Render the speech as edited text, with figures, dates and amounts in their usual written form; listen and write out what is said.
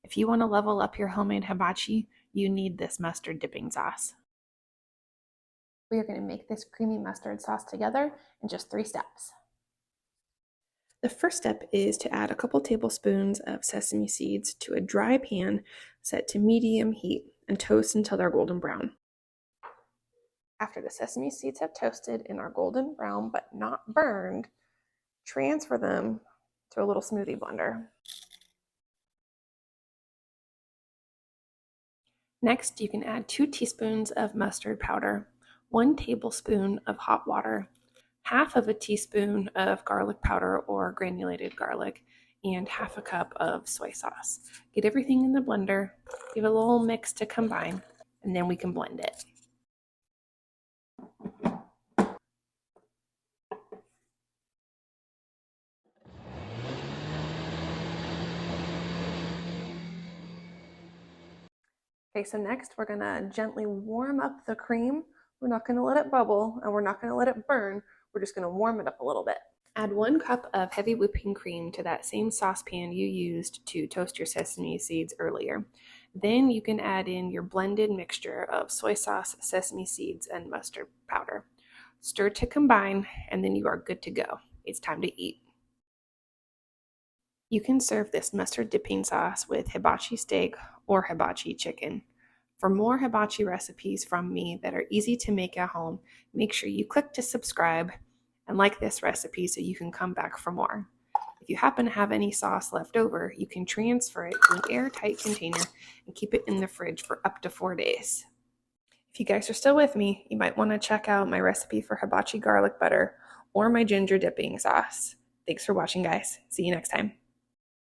If you want to level up your homemade hibachi, you need this mustard dipping sauce. We are going to make this creamy mustard sauce together in just 3 steps. The first step is to add a couple tablespoons of sesame seeds to a dry pan set to medium heat and toast until they're golden brown. After the sesame seeds have toasted and are golden brown but not burned, transfer them to a little smoothie blender. Next, you can add 2 teaspoons of mustard powder, 1 tablespoon of hot water, half of a teaspoon of garlic powder or granulated garlic, and half a cup of soy sauce. Get everything in the blender, give it a little mix to combine, and then we can blend it. Okay, so next we're gonna gently warm up the cream. We're not gonna let it bubble and we're not gonna let it burn. We're just gonna warm it up a little bit. Add 1 cup of heavy whipping cream to that same saucepan you used to toast your sesame seeds earlier. Then you can add in your blended mixture of soy sauce, sesame seeds, and mustard powder. Stir to combine, and then you are good to go. It's time to eat. You can serve this mustard dipping sauce with hibachi steak or hibachi chicken. For more hibachi recipes from me that are easy to make at home, make sure you click to subscribe and like this recipe so you can come back for more. If you happen to have any sauce left over, you can transfer it to an airtight container and keep it in the fridge for up to 4 days. If you guys are still with me, you might want to check out my recipe for hibachi garlic butter or my ginger dipping sauce. Thanks for watching, guys. See you next time.